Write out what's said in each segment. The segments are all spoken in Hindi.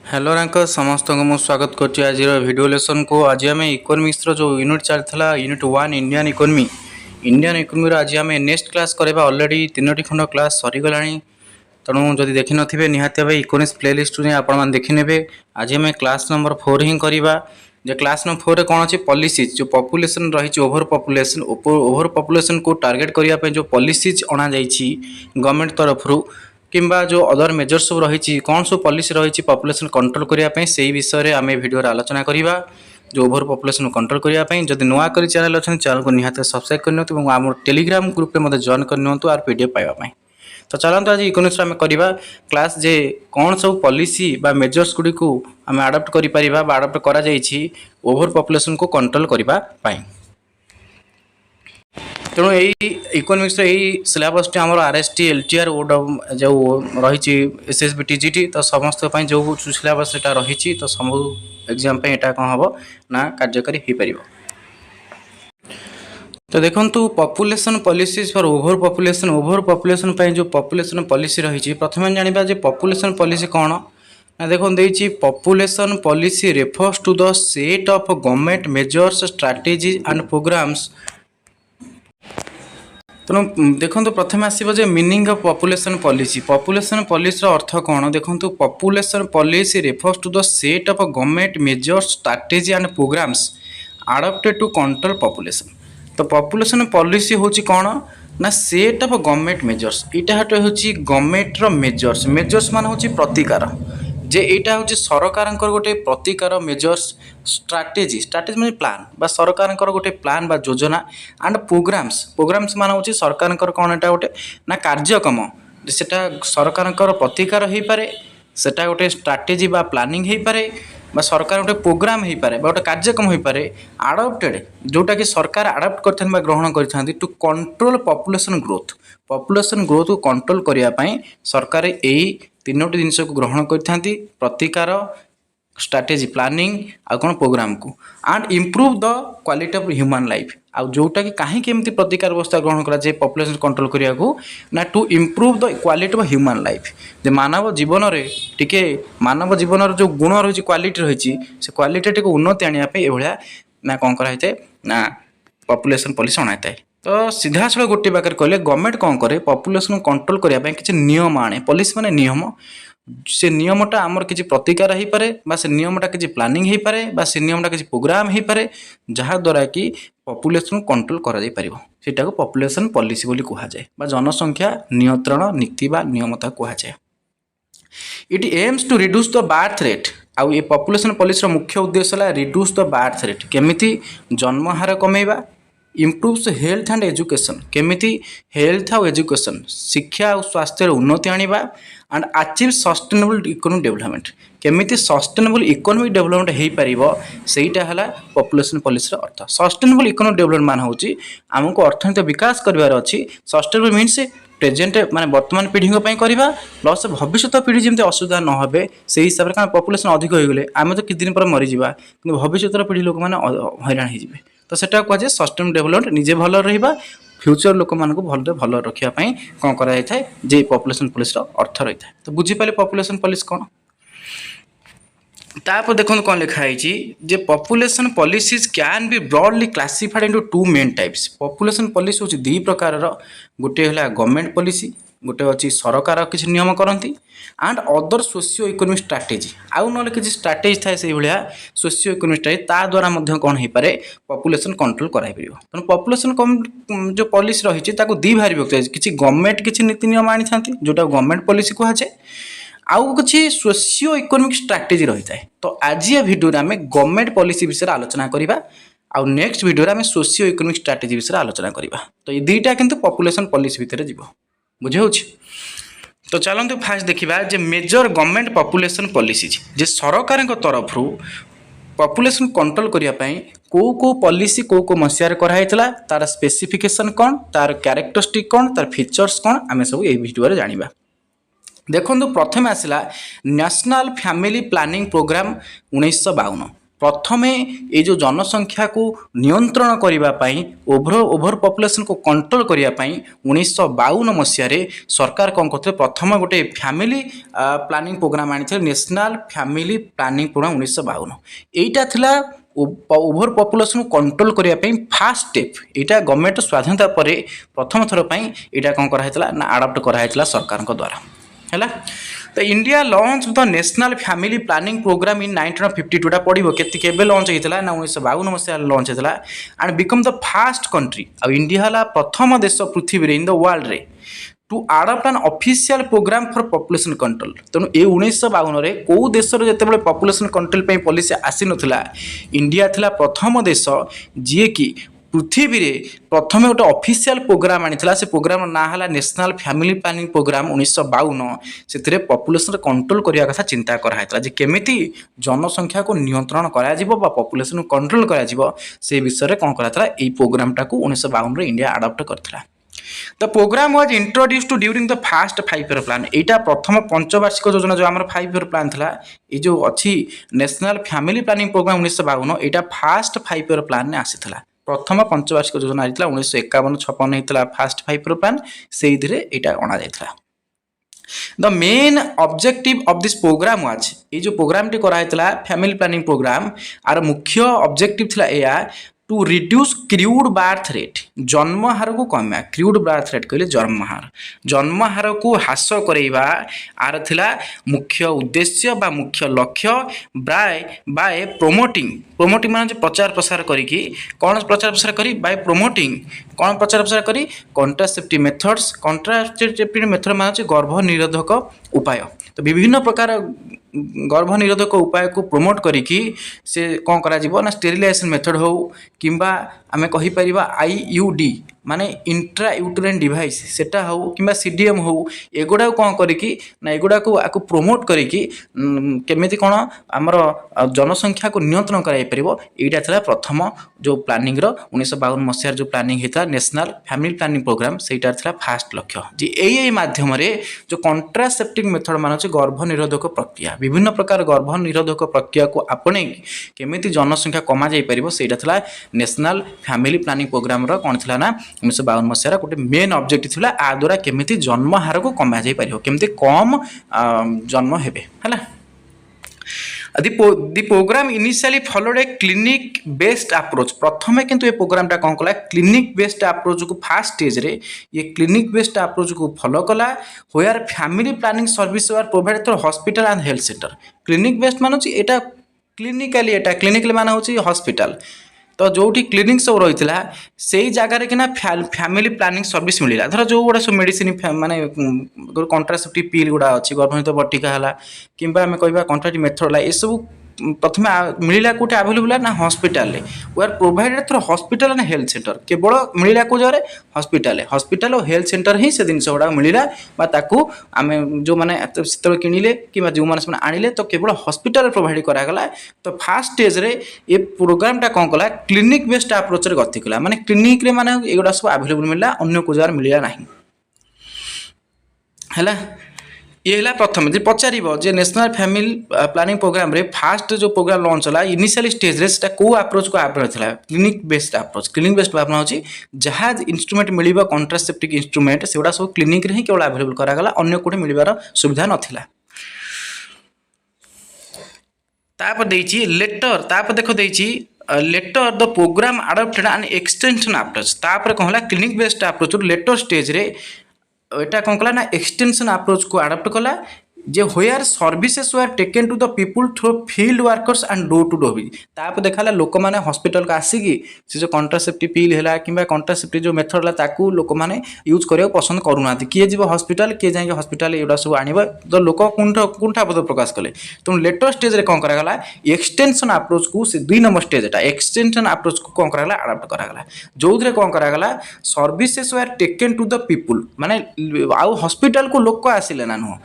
हेलो रैंक समस्त को स्वागत करुच्ची आज वीडियो लेसन को। आज आम इकोनॉमिक्स जो यूनिट चलता यूनिट 1 इंडियन इकोनॉमी आज आम नेक्स्ट क्लास करवा। ऑलरेडी 3टी खंड क्लास सरीगला तेणु जदि देखी नथिबे निहाती भाई इकोनॉमिक्स प्लेलिस्ट में आपण देखी नेबे। आज आम क्लास नंबर 4 ही करवा। जे क्लास नंबर 4 रे कौन अच्छी पॉलिसीज जो पॉपुलेशन रही ओभर पॉपुलेशन को टार्गेट करने जो पॉलिसीज अणा गवर्नमेंट तरफ किंबा जो अदर मेजर सब रही कौन सब पॉलिसी रही पॉपुलेशन कंट्रोल करने से विषय में आम वीडियो आलोचना करवा। जो ओभर पॉपुलेशन कंट्रोल करने जब नुआ कर चैनल अच्छे चैनल को निहाती सब्सक्राइब करनी आम टेलीग्राम ग्रुप में जॉइन करनी आर पीडीएफ पाइबा। तो चलते आज इकोनॉमिक्स में करवा क्लास जे कौन सब पॉलिसी बा मेजर्स गुड़ी को आम आडप्ट कर आडप्ट कर ओभर पॉपुलेशन को कंट्रोल करने। तेणु यही इकोनॉमिक्स यही सिलेबस टी आमर आरएसटी एलटीआर जो रही एसएसबी टीजीटी तो समस्त जो सिलेबस रही तो सब एग्जाम यहाँ कौन हम ना कार्यकारी हो पार। तो देखो population policies for over population जो पॉपुलेशन पॉलिसी रही प्रथम जाना जे पॉपुलेशन पॉलिसी कौन ना देखो population policy refers to the set of government measures strategies and programmes. तेणु देखो प्रथम आसो मीनिंग ऑफ पॉपुलेशन पॉलिसी अर्थ कौन देखो population policy refers to the set of government measures strategy and programmes adopted to control population. तो पॉपुलेशन पॉलिसी होची कौन ना सेट ऑफ गवर्नमेंट मेजर्स यहाँ हूँ गवर्नमेंट मेजर्स मान हूँ प्रतिकार जे यहाँ हूँ सरकार गोटे प्रतिकार मेजर्स स्ट्रैटेजी माने प्लान बा सरकार गोटे प्लान बा योजना एंड प्रोग्राम्स मान हूँ सरकार कौन एटा गोटे ना कार्यक्रम सेटा सरकार प्रतिकार हो पारे सेटा गोटे स्ट्रैटेजी बा प्लानिंग हो पारे बा सरकार गोटे प्रोग्राम हो पारे बा गोटे कार्यक्रम हो पारे आडप्टेड जोटा कि सरकार आडप्ट करथान बा ग्रहण करथान टू कंट्रोल पॉपुलेशन ग्रोथ को कंट्रोल करने सरकार यही 3टी जिनस को ग्रहण करथांती प्रतिकार स्ट्रैटेजी प्लानिंग आ कौन प्रोग्राम को and improve the quality of human life आ जोटा कि कहीं केमती प्रतिकार व्यवस्था ग्रहण करा जाए पॉपुलेशन कंट्रोल करिया को ना to improve the quality of human life जे मानव जीवन रे टिके मानव जीवन जो गुण रही क्वालिटी रही से क्वालिटी टिके उन्नति आनिया पे एभळ्या ना कौन करा जाए ना पॉपुलेशन पॉलिसी अणा जाए। तो सीधा सड़क गोटे बाकर कहले गवर्नमेंट कौन करे पॉपुलेशन कंट्रोल करने किसी नियम आने पॉलिसी माने नियम से नियमटा आमर किसी प्रतिकार हो पारे बा से नियमटा किसी प्लानिंग हो पारे बा से नियमटा किसी प्रोग्राम हो पारे जहाँ द्वारा कि पॉपुलेशन कंट्रोल करा जाय परिबो सेटा को पॉपुलेशन पॉलिसी बोली कहा जाए बा जनसंख्या नियंत्रण नीति बा नियमता कहा जाए। It aims to reduce the birth rate आउ ये पॉपुलेशन पॉलिसी मुख्य उद्देश्य है रिड्यूस द बर्थ रेट केमिति जन्म हार कमेबा इम्प्रूव्स हेल्थ एंड एजुकेशन केमिति हेल्थ आउ एजुकेशन शिक्षा और स्वास्थ्य उन्नति आनिबा and achieve sustainable economic development केमिति सस्टेनेबल इकोनॉमिक डेवलपमेंट हो पार सेटा है पॉपुलेशन पॉलिसी अर्थ। सस्टेनेबल इकोनॉमिक डेवलपमेंट मान होची आमको अर्थनीति विकास करिवार अछि सस्टेनेबल मीन्स प्रेजेंट माने वर्तमान पीढ़ी करवा प्लस भविष्य पीढ़ी जमी असुविधा न हो से हिसाब से पॉपुलेशन अधिक हो गले आम तो किछ दिन पर मरीजा कि भविष्य पीढ़ी लोक मैंने हैरान हो तो सेटा कहुए सस्टेनेबल डेवलपमेंट निजे भल रहा फ्यूचर लोक मान भल रखापी कौन कराए जे पॉपुलेशन पॉलिसी अर्थ रही है। तो बुझीपारे पॉपुलेशन पॉलिसी कौन तापर देखो कौन लिखाई जे population policies can be broadly classified into 2 main types. Population policy होची 2 प्रकार गोटे है गवर्नमेंट पॉलिसी गोटे अच्छी सरकार किसी नियम करती and other socio economic strategy आउ ना किसी स्ट्रैटेजी थाए से भाया सोशियो इकोनॉमिक स्ट्रैटेजी ता द्वारा कौन हो पारे पॉपुलेशन कंट्रोल कराई पार। तेणु पॉपुलेशन जो पॉलिसी रही 2 भारी विभक्त किसी गवर्नमेंट किसी नीति नियम आनी था जोटा गवर्नमेंट पॉलिसी कहुए आउ किसी सोशियो इकोनॉमिक स्ट्रैटेजी रही है। तो आज ये वीडियो आम गवर्नमेंट पॉलिसी विषय आलोचना करवा आउ नेक्स्ट वीडियो आम सोशियो इकोनॉमिक स्ट्रैटेजी विषय आलोचना करवा। तो ये 2टा किंतु पॉपुलेशन पॉलिसी भितर जीव बुझे होछि। तो चलते फास्ट देखा जे मेजर गवर्नमेंट पॉपुलेशन पॉलिसी जे सरकार तरफ पॉपुलेशन कंट्रोल करने को पॉलिसी को मसीह कराइला तार स्पेसिफिकेशन कौन तार कैरेक्टरिस्टिक कौन तार फीचर्स कौन आम सब ये वीडियो जानिबा। देखो प्रथम आसला नेशनल फैमिली प्लानिंग प्रोग्राम 1952 प्रथमे ये जो जनसंख्या को नियंत्रण करने ओभर पॉपुलेशन को कंट्रोल करने 1952 मसीह सरकार कौन करते प्रथम गोटे फैमिली प्लानिंग प्रोग्राम आनी नेशनल फैमिली प्लानिंग प्रोग्राम 1952 यहीटा थिला ओभर पॉपुलेशन को कंट्रोल करने फास्ट स्टेप यहाँ गवर्नमेंट स्वाधीनता पर प्रथम थर पर यहाँ कौन कराइला ना आडप्ट कराइला सरकार द्वारा है। तो India launch the national family planning programme in 1952 पड़ो के लॉन्च होता ना 1952 मसीह लॉन्च होता and become the first country आ इंडिया है प्रथम देश पृथ्वी इन द वर्ल्ड रे to adopt an official programme for population control. तेणु ये 1952 कौ देश जो पॉपुलेशन कंट्रोल पॉलिसी आसी नाला इंडिया थिला प्रथम देश जी कि पृथ्वी रे प्रथम गोटे ऑफिशियल प्रोग्राम आनी से प्रोग्राम ना है नेशनल फैमिली प्लानिंग प्रोग्राम 1952 से पॉपुलेशन कंट्रोल करने कथा चिंता कराइला जे केमिति जनसंख्या को नियंत्रण करा पॉपुलेशन को कंट्रोल करा से विषय में कौन कराइला ये प्रोग्राम टाक 1952 इंडिया आडप्ट करथिला। The program was introduced to during the first 5-year plan। एटा प्रथम पंचवार्षिक योजना जो आमर 5-year plan था ये जो अच्छी नेशनल फैमिली प्लानिंग प्रोग्राम 1952 एटा फर्स्ट 5-year plan ने आसीथिला प्रथम पंचवार्षिक योजना आइतला 1951-56 हेतला फर्स्ट 5-year plan सेही धीरे एटा अणा जायथला। The main objective of this program was ये जो प्रोग्राम टी कराइतला फैमिली प्लानिंग प्रोग्राम आर मुख्य ऑब्जेक्टिव थिला एया to reduce crude birth rate जन्म हार को कमा क्रूड बर्थ रेट कहले जन्म हार को ह्रास करवा आर थिला मुख्य उद्देश्य बा मुख्य लक्ष्य बाय प्रोमोटिंग मान प्रचार प्रसार करी कौन प्रचार प्रसार करी बाय प्रोमोटिंग कौन प्रचार प्रसार करी कॉन्ट्रासेप्टिव मेथड्स कॉन्ट्रासेप्टिव मेथड मान गर्भ निरोधक उपाय तो विभिन्न प्रकार गर्भ निरोधक उपाय को प्रमोट करिकी से कौन करा जीवो ना स्टेरिलाइजेशन मेथड हो किंबा आमे कहि परिबा आईयूडी माने इंट्रा यूटेराइन डिवाइस सेटा हो किंबा सीडीएम हो एगुडा कौन करिकी ना एगुडा को आको प्रमोट करिकी केमिति कोन हमर जनसंख्या को नियंत्रण कराई परिबो एटा थला प्रथम जो प्लानिंग रो 1952 मसिया जो प्लानिंग हेता नेशनल फैमिली प्लानिंग प्रोग्राम सेटा थला फास्ट लक्ष्य जे एई माध्यम रे जो कॉन्ट्रासेप्टिव मेथड मान अछि गर्भ निरोधक प्रक्रिया विभिन्न प्रकार गर्भ निरोधक प्रक्रिया को आपणे केमिति जनसंख्या कमा जाई परिबो सेटा थला नेशनल फैमिली प्लानिंग प्रोग्राम रो कोन थला ना 1952 मसीहार गोटे मेन ऑब्जेक्टिव थिला आ द्वारा केमिति जन्म हार को कमा जाई परिबो केमिति कम जन्म हेबे हला। The program initially followed a clinic based approach प्रथमे किंतु ये प्रोग्राम टा कौन कला क्लिनिक बेस्ड अप्रोच को फर्स्ट स्टेज रे ये क्लिनिक बेस्ड अप्रोच को फॉलो कला where family planning service are provided through hospital and health centre clinic based मान होची एटा क्लिनिकली मान होची हॉस्पिटल तो जो क्लिनिक सब रही है से जगार कि फैमिली प्लानिंग सर्विस मिलला धर जो गुड़ा सब मेडिसिन माने कॉन्ट्रासेप्टिव पिल गुड़ा अच्छी गर्भनित बटिका है कि कह कॉन्ट्रासेप्टिव मेथड है ये सब प्रथम मिलला कोटे अवेलेबल ना hospital we are provided through hospital and health centre केवल मिलला को जरे हॉस्पिटल और हेल्थ सेंटर ही से जिनस गुड़ा मिलला आम जो मैंने से किणिले कि जो मैंने आनिले तो केवल हॉस्पिटल प्रोवाइड करागला तो फास्ट स्टेज रे ये प्रोग्राम टा कौन कला क्लिनिक बेस्ड अप्रोच रे गति कला माने क्लिनिक रे माने एगुड़ा सब अवेलेबल मिलला अन्य को जगह मिलला नहीं है। ये है प्रथम जो पचार जे नेशनल फैमिली प्लानिंग प्रोग्राम रे फास्ट जो प्रोग्राम लॉन्च होला इनिशियल स्टेज रे सेटा को अप्रोच को आप्रोच था clinic based approach clinic based भावना होची जहाँ इंस्ट्रूमेंट मिलिबा कॉन्ट्रासेप्टिव इंस्ट्रूमेंट सेगुड़ा सब क्लिनिक रे ही केवल अवेलेबल करागला अन्य कोठे मिलिबार सुविधा नथिला। तापर देइची लेटर तापर देखो देइची later the program adopted and extension approach तापर कहला clinic based approach later stage रे एटा कौन कला ना एक्सटेंशन अप्रोच को अडॉप्ट कला जे होयर services were taken to the people through field workers and door to door भी ताप देखाला लोक माने हॉस्पिटल का आसिकी से जो कॉन्ट्रासेप्टिव पिल हैला किंबा कॉन्ट्रासेप्टिव जो मेथड ला ताकू लोक माने यूज करियो पसंद करूना किए जीव हॉस्पिटल किए जाए हॉस्पिटल एडा सब आनिबा तो लोक कुंठा पद प्रकाश कले तो लेटर स्टेज रे कौन करागला एक्सटेंशन अप्रोच को से 2 नंबर स्टेज एटा एक्सटेंशन अप्रोच को कौन करागला अडॉप्ट करागला जोधरे कौन करागला services were taken to the people माने आउ हॉस्पिटल को लोक आसिले ना नो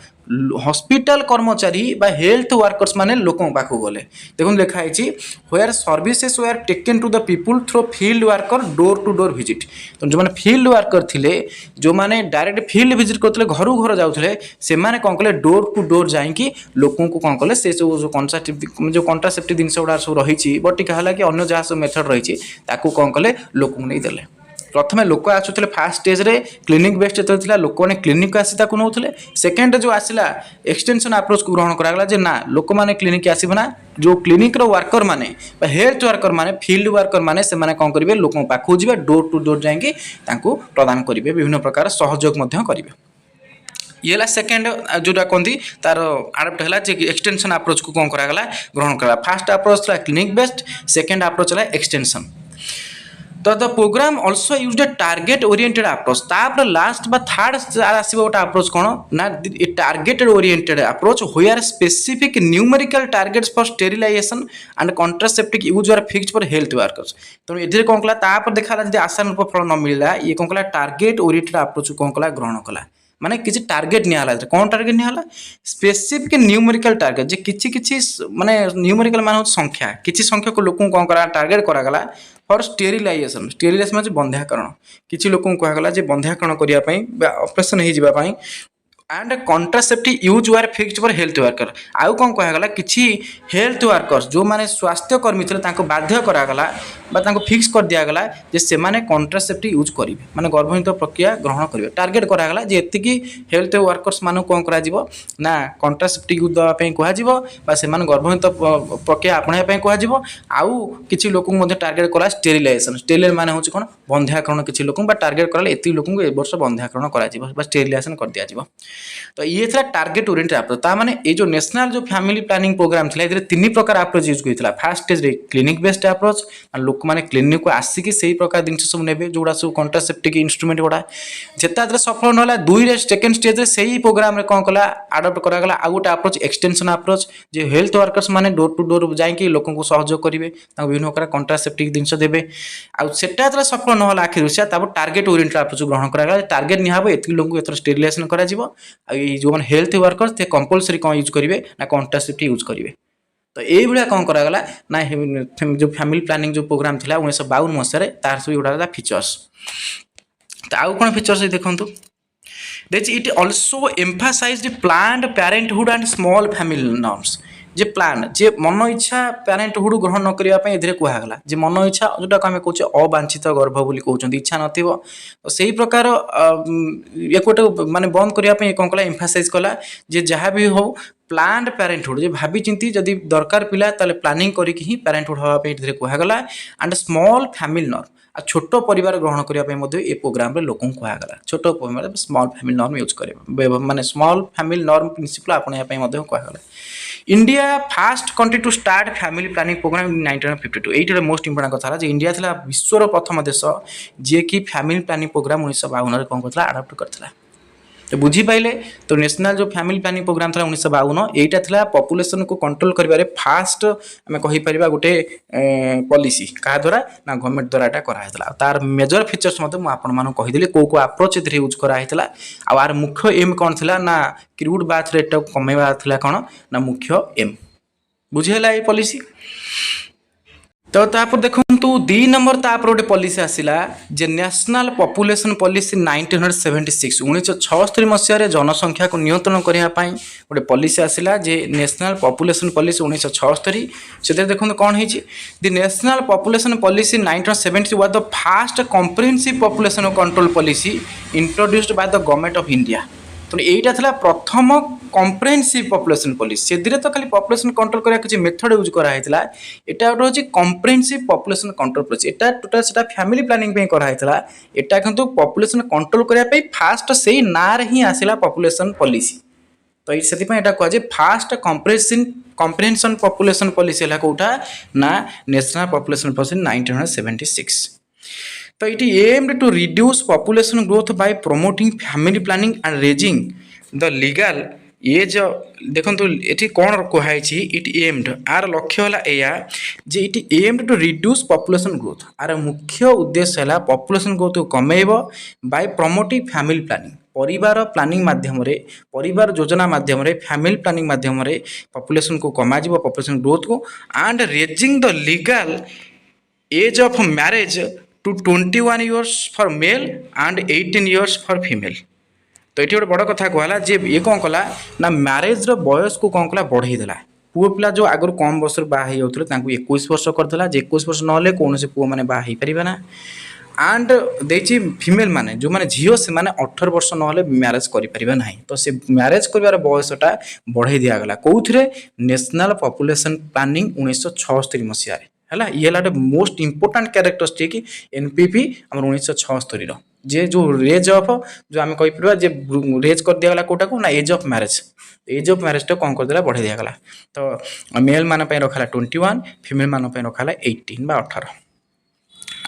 हॉस्पिटल कर्मचारी बा हेल्थ वर्कर्स माने लोकों पाखु गले देखो लिखाई where services were taken to the people through field worker door to door visit तो जो मैंने फील्ड वर्कर थिले जो मैंने डायरेक्ट फील्ड विजिट करते घर घर जाते से कौन कले डोर टू डोर जाकि लोक कौन कले से सब जो कंट्रासेप्टिव जिन गुड़ा सब रही बटिका है कि अन्य जहाँ सब मेथड रही कौन कले लोक नहीं देले प्रथम लोक आसुले फास्ट स्टेज रे क्लिनिक बेस्ट जो लोक मैंने क्लिनिक आसी नौते सेकेंड जो आसला एक्सटेंशन अप्रोच को ग्रहण कराला जे ना लोक मैंने क्लिनिक आसब ना जो क्लिनिक रो वर्कर माने हेल्थ वर्कर माने फील्ड वर्कर माने से माने कौन करेंगे लोक पाखु जी डोर टू डोर जाकि प्रदान करेंगे विभिन्न प्रकार सहयोग करेंगे ये है सेकेंड जोटा कहती तार आडप्ट है एक्सटेंशन अप्रोच को कौन कराला ग्रहण करा फास्ट अप्रोच था क्लिनिक बेस्ट सेकेंड अप्रोच है एक्सटेंशन तो the program also use target oriented approach तापर लास्ट बा थर्ड आसो गोटे अप्रोच कौन ना targeted oriented approach where specific numerical targets for sterilisation and contraceptive use are fixed for health workers तो ये कौन कला तापर देखा जब आशानुरूप फल न मिलला ये कौन कला टार्गेट ओरिएंटेड अप्रोच कौन कला ग्रहण कला माने किसी टार्गेट निहाला कौन टार्गेट निहाला स्पेसिफिक न्यूमेरिकल टार्गेट जे किछि माने न्यूमेरिकल मान संख्या किछि संख्या को लोक कौन करा टार्गेट करागला फॉर स्टेरिलाइजेशन मतलब बंध्याकरण किछि लोक कहगला जे बंध्याकरण करिया पई ऑपरेशन हे जिबा पई and contraceptive use were fixed for health worker आउ कौन कहगला किछि हेल्थ वर्कर्स जो माने स्वास्थ्य कर्मी थे बाध्य करागला फिक्स कर दिगला जे से माने कंट्रासेप्टिव यूज करेंगे माने गर्भनित प्रक्रिया ग्रहण करेंगे टार्गेट करागला जे एतिकी हेल्थ वर्कर्स मान कौन करा ना कंट्रासेप्टिव यूज देवाई कह से गर्भनित प्रक्रिया आपणाइवाई कह आउ किछि लोक टार्गेट करा स्टेरिलाइजेशन माने हूँ कौन बंध्याकरण किछि लोक टार्गेट करा एति लोक ए वर्ष बंध्याकरण कर स्टेरिलाइजेशन कर दिया तो ये था टार्गेट ओरिएंटेड अप्रोच ता माने ये जो नेशनल जो फैमिली प्लानिंग प्रोग्राम था ये तीन प्रकार अप्रोच यूज होता फास्ट स्टेज रे क्लिनिक बेस्ड अप्रोच लोक मैंने क्लिनिक को आसिक से प्रकार जिन सब ने जोड़ा सब कंट्रासेप्टिक इंस्ट्रूमेंट गुड़ा जिते सफल ना दुई सेकेंड स्टेज रे से प्रोग्राम रे कौन कला आडप्ट करागला आ गोटे अप्रोच एक्सटेंशन अप्रोच जो हेल्थ वर्कर्स माने डोर टू डोर जाकि लोक सहयोग करेंगे विभिन्न प्रकार कंट्रासेप्टिक जिन देवे आटा जो सफल ना आखिर से टार्गेट ओरिएंटेड अप्रोच ग्रहण करागला टार्गेट निहब एति लोक एथर स्टेरिलाइजेशन करा जो मैंने हेल्थ वर्कर्स थे कंपलसरी कौन यूज करेंगे ना कंट्रासेप्टिव यूज करेंगे तो ये भाया कौन करागला ना जो फैमिली प्लानिंग जो प्रोग्राम था 1952 मसीह तार सब गुड़ा फीचर्स तो आउ कौन फीचर्स देखो it also emphasise planned parenthood and small family norms जे प्लान जे मन इच्छा पेरेंटहुड ग्रहण न करने ए कहगला जे मन इच्छा जोटा आम कहे अवांछित गर्भ बोली कहते इच्छा नथिबो तो सही प्रकार एक माने बंद करने कौन कला एम्फासाइज कला जे जहाँ भी हो प्लान्ड पेरेंटहुड जे भाभी चिंती जदि दरकार पिला ताले प्लानिंग करके ही पेरेंटहुड होगापी कहगला एंड स्मॉल फैमिली नॉर्म आ छोट परिवार ग्रहण करने ये प्रोग्राम रे लोक कहगला छोट परिवार स्मॉल फैमिली नॉर्म यूज करें माने स्मॉल फैमिली नॉर्म प्रिंसिपल आपणाइबा कहगला India first country to start family planning programme in 1952 ये मोस्ट इंपोर्टेंट कथा जे इंडिया था विश्वर प्रथम देश जी कि फैमिली प्लानिंग प्रोग्राम 1952 कौन करता आडप्ट करता तो बुझीपारे तो नेशनल जो फैमिली प्लानिंग प्रोग्राम था 1952 यहाँ था पॉपुलेशन को कंट्रोल कर फास्ट आम कहीपर गोटे पॉलिसी क्या द्वारा ना गवर्नमेंट द्वारा यहाँ कराला तार मेजर फीचर्स मुझे कौ कौ अप्रोच यूज कराला आर मुख्य एम कौन थी ना क्रूड बाथ रेट कमेवा कौन ना मुख्य एम बुझेगा ये पॉलिसी तो तापर देखु 2 नंबर तापर गोटे पॉलिसी आसला जे नेशनल पॉपुलेशन पॉलिसी 1976 1976 मसीह जनसंख्या को नियंत्रण करने गोटे पॉलिसी आसला जे नेशनल पॉपुलेशन पॉलिसी 1976 से देखो कौन है the national population policy 1970 was the first comprehensive population control policy introduced by the government of India तो यहाँ था प्रथम कम्प्रेहेंसिव पॉपुलेशन पॉलिसी से तो खाली पॉपुलेशन कंट्रोल करने किसी मेथड यूज कराई यहाँ गोटे हूँ कम्प्रेहेंसिव पॉपुलेशन कंट्रोल पॉलिसी यहाँ टोटाल से फैमिली प्लानिंग कराई यहाँ किंतु पॉपुलेशन कंट्रोल करने फास्ट से ना ही आसला पॉपुलेशन पॉलिसी तो ये कहुए फास्ट कम्प्रेहेंशन पॉपुलेशन पॉलिसी है कौटा ना नेशनल पॉपुलेशन पॉलिसी 1976 तो it aimed to reduce population growth by promoting family planning and raising the legal age देखो ये कौन कहुई इट एम्ड आर लक्ष्य है या जे it aimed to reduce population growth आर मुख्य उद्देश्य है पॉपुलेशन ग्रोथ को कमेब बाय प्रमोटिंग फैमिली प्लानिंग परिवार प्लानिंग माध्यम परिवार योजना माध्यम फैमिली प्लानिंग माध्यम पॉपुलेशन को कम पॉपुलेशन ग्रोथ को and raising the legal age of marriage to 21 years for male and 18 years for female. तो ये गोटे बड़ कथा कहला जे ये कौन कला ना मैरेज बयस को कौन कला बढ़ईदेला। पुओ पिला जो आगुरी कम बयस बाहर होते 21 वर्ष करदेला, 21 वर्ष ना कौन से पुओ मैंने बाहर पारे ना। एंड देखिए फिमेल माने जो माने झील से माने 18 वर्ष ना मैरेज करें ना। तो से मैरेज कर बयसटा बढ़ई दिगला कौन नेशनल पॉपुलेशन प्लानिंग 1976 मसीह है। ये गोटे मोस्ट इंपोर्टाट क्यारेक्टरिस्टिक एनपीपी आम 1976 जे जो एज ऑफ जो आम कहीपर जे रेज कर दिगला कौटा को ना एज ऑफ मैरेज तो कौन करदेला बढ़ई दिगला। तो मेल मान रखा 21, फिमेल मान रखा 18 बा 18।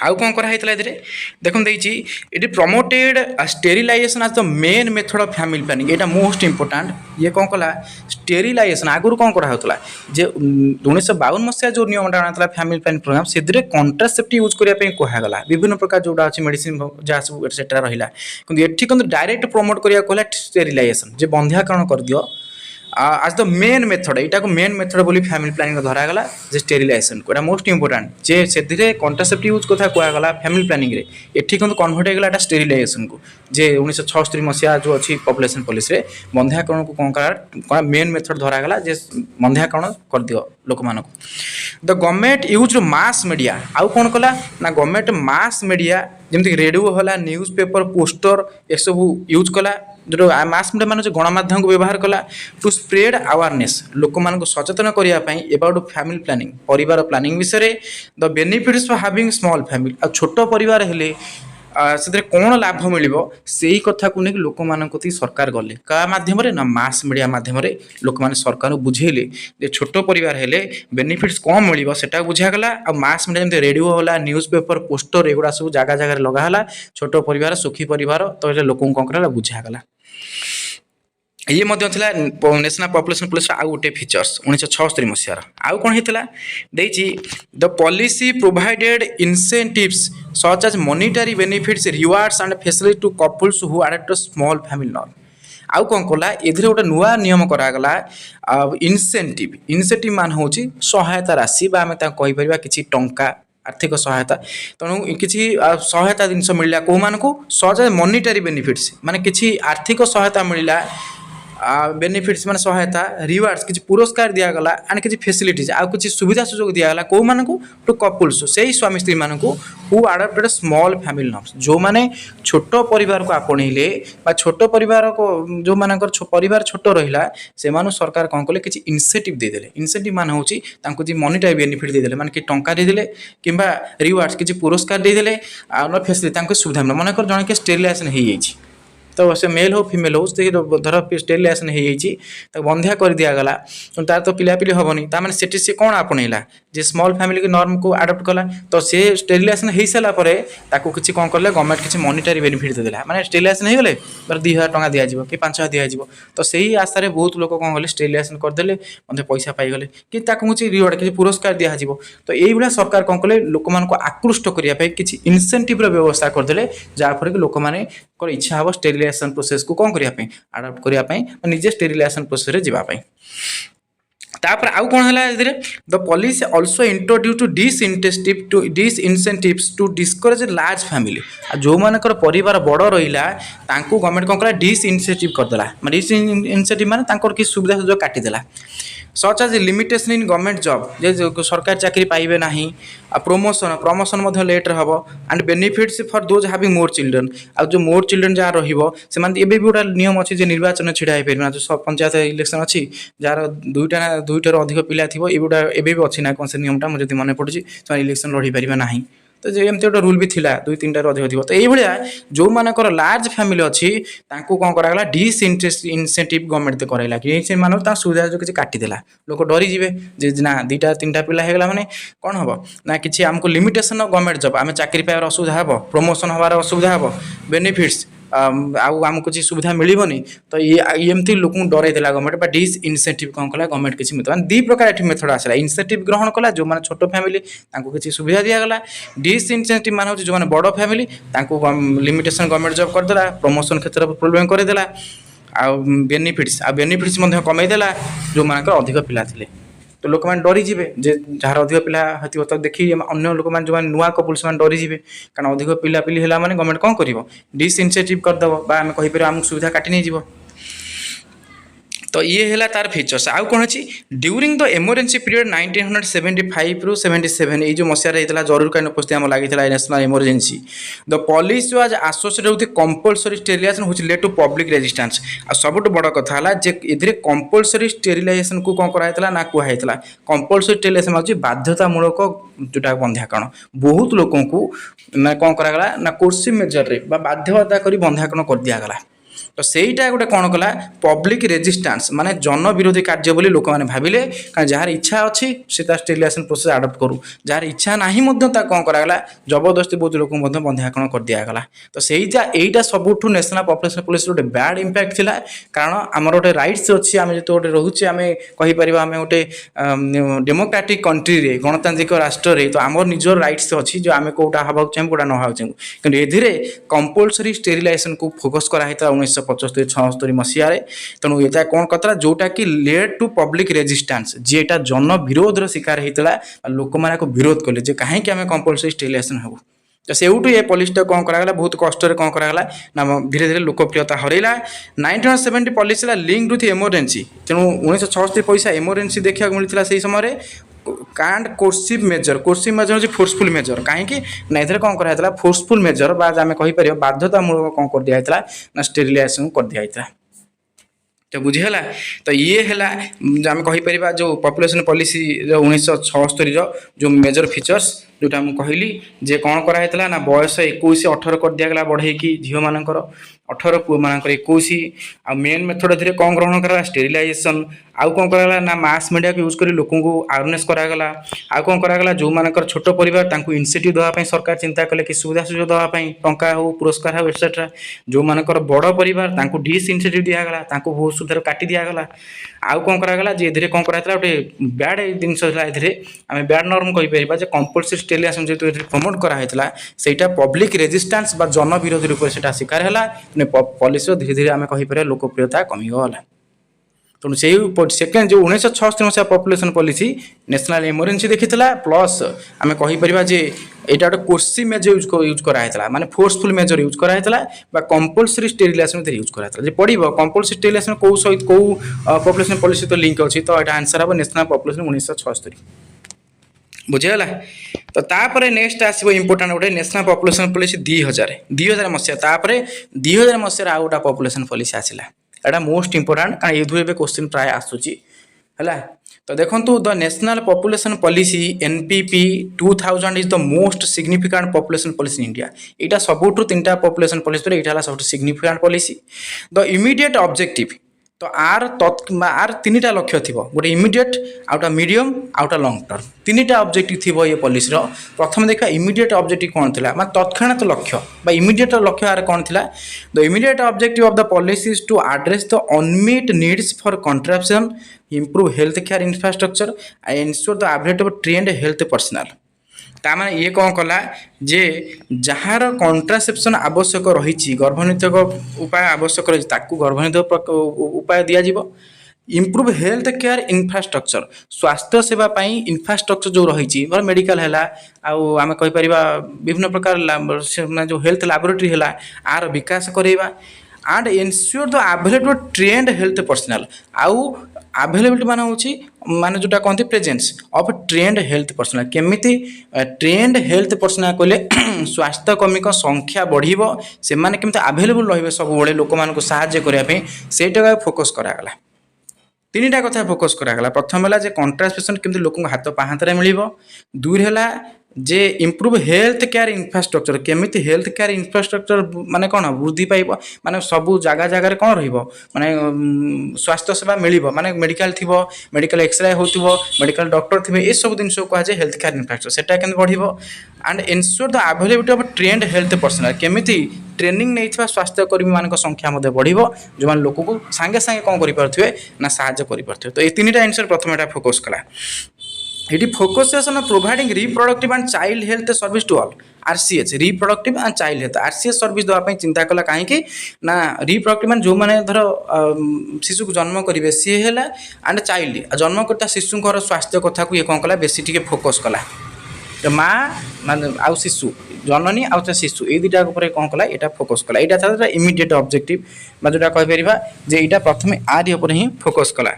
आउ कौन कराई देखते ये प्रमोटेड स्टेरिलाइजेशन आज the main method of family planning. यहाँ मोस्ट इंपोर्टाट ये कौन कला स्टेरिलाइजेशन आगुरी कौन कराला जे 1952 मसीहा जो नियम आना फैमिली प्लानिंग प्रोग्राम से कॉन्ट्रासेप्टिव यूज करने कहगला विभिन्न प्रकार जोड़ा अच्छे मेडिसिन जहाँ सब एटसेट्रा रहा कि डायरेक्ट प्रमोट करने कहला स्टेरिलाइजेशन जे बंध्याकरण कर दियो आज द मेन मेथड यहाँ को मेन मेथड बोली फैमिली प्लानिंग धरागला जे स्टेरिलाइजेशन को मोस्ट इंपोर्टाट जे से कॉन्ट्रासेप्टिव यूज कथा कहगला फैमिली प्लानिंग रे एठी कन्वर्ट होगा स्टेरिलाइजेशन को जे 1976 मसीहा जो अच्छी पॉपुलेशन पॉलिसी रे बंध्याकरण को कौन मेन मेथड धरागला जे बंध्याकरण कर दियो लोक मान the government use mass media आउ कौन कला ना गवर्नमेंट मास मीडिया जमीक रेडियो है न्यूज पेपर पोस्टर ये सब यूज कला जो मास मीडिया मान गणमाध्यम को व्यवहार कला टू स्प्रेड अवेयरनेस लोक मान सचेतन करने अबाउट फैमिली प्लानिंग परिवार प्लानिंग विषय the benefits for having small family आ छोट परिवार हेले से कौन लाभ मिल से कथा को लेकिन लोक मान सरकार गले क्या मध्यम ना मास मीडिया मध्यम लोक मैंने सरकार बुझेले छोट परिवार हेले बेनिफिट्स कम मिल से बुझागला आ मास मीडिया जमी रेडियो है न्यूज पेपर पोस्टर एगुड़ा सब जगह जगह लगाला छोट परिवार सुखी परिवार तो लोक कौन कर बुझागला। ये नेशनल पॉपुलेशन पॉलिसी आउ गोटे फीचर्स 1976 मसीहार आउ कौन होता the policy provided incentives such as monetary benefits rewards and facility to couples who adopt small family norm. आउ कौन कला ए गोटे नुआ नियम करागला इंसेंटिव मान हूँ सहायता राशि आम कहीपर कि टंका आर्थिक सहायता तेणु किसी सहायता जिन मिलला कौ मान को सहज मॉनिटरी बेनिफिट्स माने किसी आर्थिक सहायता मिलला बेनिफिट्स मान सहायता रिवार्ड्स किसी पुरस्कार दिगला एंड किसी फैसिलिटीज आउ किसी सुविधा सुजोग दिगला कौ मान को टू कपल्स से ही स्वामी स्त्री मान को who adopted small family norms जो माने छोट परिवार को आपणइले छोट परिवार को जो मानकर परिवार छोट रहिला से मानु सरकार कौन कले किसी इनसेंटिव देदेले। इनसेंटिव मान होची तांको जी मॉनिटरी बेनिफिट देदेले माने कि टंका देदेले किंबा रिवार्ड्स किसी पुरस्कार देदेले आ न फैसिलिटी तांको सुविधा मन कर जने के स्टेरिलाइजेशन हो जाइए तो से मेल हो फीमेल हो धर स्टेरिलाइजेशन हो बंध्या कर दिगला तार तो पिलापिली हेनी ताने से कौन आपणइला जे स्मॉल फैमिली के नॉर्म को आडप्ट कला तो से स्टेरिलाइजेशन हो सारापर किसी कौन कले गवर्नमेंट किसी मॉनिटरी बेनिफिट देदेला माने स्टेरिलाइजेशन हो गले 2000 टंका दिज्व कि 5000 दिज्व तो सही आशार बहुत लोग कौन कले स्टेरिलाइजेशन करदे पैसा पाईगले कि किसी रिवार्ड किसी पुरस्कार दिज्व तो यही सरकार कौन कले लोक मान आकृष्ट करने किसी इनसेंटिव व्यवस्था करदे जहाँफल कि लोक मैंने इच्छा हम स्टेरिलाइजेशन प्रोसेस को कौन करने आडप्ट करने निजे स्टेरिलाइजेशन प्रोसेस जावाई। तापर आउ कौन है the policy also introduce to disincentives to discourage large family जो मानकर परिवार बड़ रहा गवर्नमेंट कौन कला डिसइनसेंटिव करदेला डिसइनसेंटिव माने किसी सुविधा सुजोग काटिदेला such as limitation in government job जे सरकारी चाकरी पाइबे ना प्रमोशन लेट्रे हम and benefits for those having more children आ जो मोर चिल्ड्रन जहाँ रही भी गोटा नियम अच्छी निर्वाचन छिड़ा हो पारे जो पंचायत इलेक्शन अच्छी जार दुईटार अधिक पिला थी ये अच्छी ना कौन से नियमटा मुझे मन पड़ुची इलेक्शन लड़ी पारे ना तो एमती गोटे रूल भी थिला 2-3 अधिक थी तो ये जो मानकर लार्ज फैमिली अच्छी कौन कराला डिसइनसेंटिव गवर्नमेंट कराइला कि मान सुविधा जो किसी काटिदेला लोक डरीजे जे ना 2-3 पिला होगा मैंने कौन हम ना कि आमको लिमिटेशन गवर्नमेंट जॉब आम चाकरी पाइबार असुविधा हे प्रमोशन हबार असुविधा हे बेनिफिट्स आमको किसी सुविधा मिलबनी तो ये एमती लोक डर गवर्नमेंट बा डिस इनसेंटिव कौन कला गवर्नमेंट किसी मिलता दी प्रकार ये मेथड आसला इनसेंटिव ग्रहण कला जो मैंने छोट फैमिली किसी सुविधा दिगला डिस इनसेंटिव मान जो मैंने बड़ फैमिली लिमिटेशन गवर्नमेंट जॉब करदेला प्रमोशन क्षेत्र में प्रोब्लेम करदेला आ बेनिफिट्स कमेदेला जो मान अधिक पिला थे तो लोक मैंने डरीजे जार अधिक पिला हो तो देखिए अन्य लोक मैंने जो नुआ कपुल से डरीजे कारण अधिक पिला पिली है मैंने गवर्नमेंट कौन कर डिस इनसेंटिव करदेव आम कहीपर आमको सुविधा काटी नहीं जीव तो ये है तार फीचर्स आउ कौन अच्छी ड्यूरिंग द इमरजेंसी पीरियड 1975 रु 77 ये जो मसीह होता जरूरकालीन उपस्थिति आम लगी national emergency the police was associated with compulsory sterilisation which led to public resistance आ सबुठ बड़ कथा है जे ए कंपलसरी स्टेरिलाइजेशन को कौन कराइला ना कहला कंपलसरी स्टेरिलाइजेशन हूँ बाध्यतामूलक जोटा बंध्याकरण बहुत लोक कौन करागला ना कोर्सी मेजर बाध्यता कर बंध्याकरण कर दिगला तो सहीटा गोटे कौन कला पब्लिक रेजिस्टेंस माने जन विरोधी कार्य बोली लोक मैंने भाविले कारण जार इच्छा अच्छी से स्टेरिलाइजेशन प्रोसेस आडप्ट करूँ जार इच्छा ना कौन करागला जबरदस्ती बहुत लोक बंध्याकरण कर दिगला तो सहीटा यहीटा सबुठ नेशनल पॉपुलेशन पुलिस गोटे बैड इंपैक्ट थिला कारण आमर गोटे राइट्स अच्छी आम जो गोटे रोचे आम कहीपर आम गोटे डेमोक्रेटिक कंट्री रे गणतांत्रिक राष्ट्र रे तो आमर निजर राइट्स अच्छी जो आम कौटा हवा चाहिए कौटा न हवा चाहिए कि एधिरे कंपलसरी स्टेरिलाइजेशन को फोकस कराइता 1975-76 मसीह तेणु ये कौन कथा जोटा कि लेड टू पब्लिक रेजिस्टेंस जीटा जन विरोधर शिकार होता लोक मैंने विरोध कले कहीं आम कंपलसरी स्टेरिलाइजेशन हो तो सेठू ये पॉलिसीटा कौन करागला बहुत कष्ट कौन करागला ना धीरे धीरे लोकप्रियता हरैला 1970 पॉलिसी लिंक विथ इमरजेंसी तेणु 1976 पैसा इमरजेंसी देखा मिलता से समय कांड कोर्सिव मेजर हूँ फोर्सफुल मेजर कहीं ना ये कौन कराइला फोर्सफुल मेजर आम कहीपर बाध्यतामूलक कौन कर दिया ना स्टेरिलाइजेशन कर दिया तो बुझीगला तो ये है आम कहीपर जो पॉपुलेशन पॉलिसी 1976 जो मेजर फीचर्स जोटा मुझे कहली जे कौन कराइला ना बयस 21-18 कर दिगला बढ़े झील मानकर 18 पुओ मानकर 21 आ मेन मेथड धीरे कौन ग्रहण करा स्टेरिलाइजेशन आउ कौन करागला ना मास मीडिया को यूज कर लोक अवेयरनेस करागला आ कौन करागला जो मानकर छोट परिवार तांको इनसेंटिव देवाई सरकार चिंता कले कि सुविधा सुजोग देवाई टंका हो पुरस्कार हो एटसेट्रा जो मानकर बड़ परिवार तांको डिस इनसेंटिव दिगला तांको बहुत सुधर काटी दिगला आउ कौन करागला जे धीरे कौन कराइला गोटे बैड जिनस आम बैड नॉर्म कहीपर जे कंपलसरी स्टेरिलाइजेशन जो प्रमोट कराइला सेटा पब्लिक रेजिस्टेंस बा जन विरोधी रूप से शिकार है पॉलिसी धीरे धीरे आम कहीपर लोकप्रियता कमिगला तेणु से सेकेंड जो 1976 मसीहा पॉपुलेशन पॉलिसी नेशनल इमरजेंसी देखी प्लस आम कहीपर जे यहाँ गोटे कोर्सी मेजर यूज कराइला माने फोर्सफुल मेजर यूज कराइला कंपलसरी स्टेरिलाइजेशन यूज कराइला पड़ो कंपलसरी स्टेरिलाइजेशन कौ सहित कौ पॉपुलेशन पॉलिसी तो लिंक अच्छी तो यहाँ आंसर हम नेशनल पॉपुलेशन 1976 बुझीगला तो तापर नेक्स्ट आसो इंपोर्टाट गोटे नेशनल पॉपुलेशन पॉलिसी 2000 मसीहा तापर 2000 मसीह आउ गोटा पॉपुलेशन पॉलिसी आसला एटा मोस्ट इंपोर्टाट कारण ये क्वेश्चन प्राय आसूची है तो देखो the national population policy NPP 2000 is the most significant population policy in India यहाँ सबुठ 3टा पॉपुलेशन पॉलिसी यहाँ सब significant policy the immediate objective तो आर 3टा लक्ष्य थी गोटे इमीडिएट आउटा मीडियम आउटा लॉन्ग टर्म 3टा ऑब्जेक्टिव थी ये पॉलिसी प्रथम देखा इमीडिएट ऑब्जेक्टिव कौन थी तत्क्षणात लक्ष्य इमीडिएट लक्ष्य आर कौन थी the immediate objective of the policy is to address the unmet needs for contraception improve health care infrastructure and ensure the availability of trained health personnel तार ये कौन कला जे जार कंट्रासेप्शन आवश्यक रही गर्भनिरोधक उपाय आवश्यक रही गर्भनिरोधक उपाय दिज्व इम्प्रूव हेल्थ केयर इंफ्रास्ट्रक्चर स्वास्थ्य सेवा इंफ्रास्ट्रक्चर जो रही मेडिकल है आम कहीपर विभिन्न प्रकार जो हेल्थ लैबोरेटरी है आर विकास करवा and ensure the available trained health personal आउ अवेलेबिलिटी मान हूँ माने जोटा कहते presence of trained health personal केमिति ट्रेंड हेल्थ पर्सनाल कहले स्वास्थ्य कर्मी संख्या बढ़िबो से माने केमिति अवेलेबल रहिबे सब बड़े लोक मान को सहाय्य करने सेटा फोकस करागला 3टा कथा फोकस करागला प्रथम है कंट्रासेप्शन केमिति लोक हाथ पाहांतरे मिलिबो दुई है जे इम्प्रूव हेल्थ केयर इंफ्रास्ट्रक्चर केमिति हेल्थ केयर इंफ्रास्ट्रक्चर माने कौन वृद्धि पाइब माने सबू जगह जगह कौन रहिबो माने स्वास्थ्य सेवा मिलिबो माने मेडिकल थिबो मेडिकल एक्सरे होतिबो मेडिकल डॉक्टर थिबे ए सब जिनिस को कहा हेल्थ केयर इंफ्रास्ट्रक्चर सेटा केन बढ़िबो and ensure the availability of trained health personnel केमिति ट्रेनिंग नहीं स्वास्थ्यकर्मी मान संख्या बढ़ जो मैंने लोक को सांगे सांगे कौन करें ना साहाଯ୍य करें। तो ये तीन टा आंसर प्रथम यहाँ फोकस कला। ये focuses on providing reproductive and child health service to all RCH reproductive and child health RCH service देवाई चिंता कला कहीं ना रिप्रोडक्टिव मान जो मैंने धर शिशु को जन्म करेंगे सी है एंड चाइल्ड जन्म करता शिशुर स्वास्थ्य कथा को ये कौन कला बेसी टी फोकस कला माँ मान आउ शिशु जननी आउ शिशु ये दुटा कौन कला यहाँ फोकस कला यहाँ था इमिडिएट ऑब्जेक्टिव जोटा कहीपर जे यहाँ प्रथम आदि ही फोकस कला।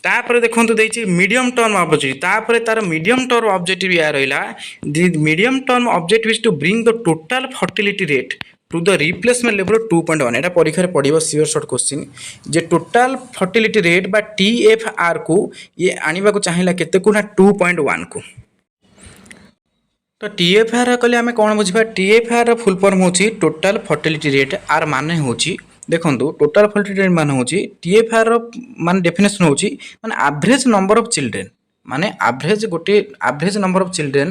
तापर देखो देखिए मीडियम टर्म ऑब्जेक्टिव तापर तार मीडियम टर्म ऑब्जेक्टिव या रहा the medium term objective is to bring the total fertility rate to the replacement level 2.1 यहाँ परीक्षा पड़ो सियोर सर्ट क्वेश्चन जे टोटल फर्टिलिटी रेट बा TFR को ये आने को चाहिए केते को ना 2.1 को। तो TFR कहले आम कौन बुझा TFR फुल फॉर्म होची टोटल फर्टिलिटी रेट आर माने होची देखो टोटल फर्टिलिटी रेट मान हो TFR मान डेफिनेशन होची माने एवरेज नंबर ऑफ चिल्ड्रेन माने एवरेज गोटे एवरेज नंबर ऑफ चिल्ड्रेन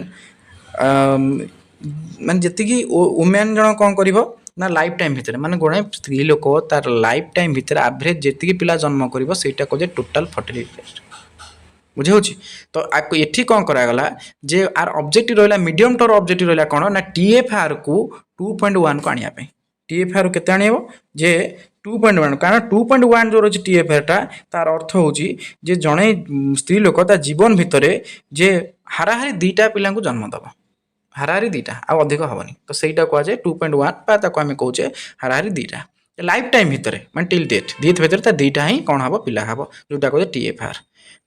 माने जति वुमेन जन कौन कर ना लाइफ टाइम भितर माने गोटे स्त्री लोक तार लाइफ टाइम भितर एवरेज जी पिला जन्म कर सेटा कहे टोटल फर्टिलिटी रेट बुझे होची। तो ये कौन करागला जे आर ऑब्जेक्टिव रहा मीडियम टर्म ऑब्जेक्टिव रहा कौन ना TFR को 2.1 को आने TFR केते आने जे 2.1 कारण 2.1 जो रही TFR टा तार अर्थ होची जे जड़े स्त्री लोक ता जीवन भितर जे हाराहारी 2टा पिला जन्म दब हाराहारी 2टा आ अधिक हेनी तो सहीटा कह जाए 2.1 आम कहे हाराहारी 2टा लाइफ टाइम भितर मैं टिल डेथ भितर 2टा ही कौन हम पिला हम जोटा कहे TFR।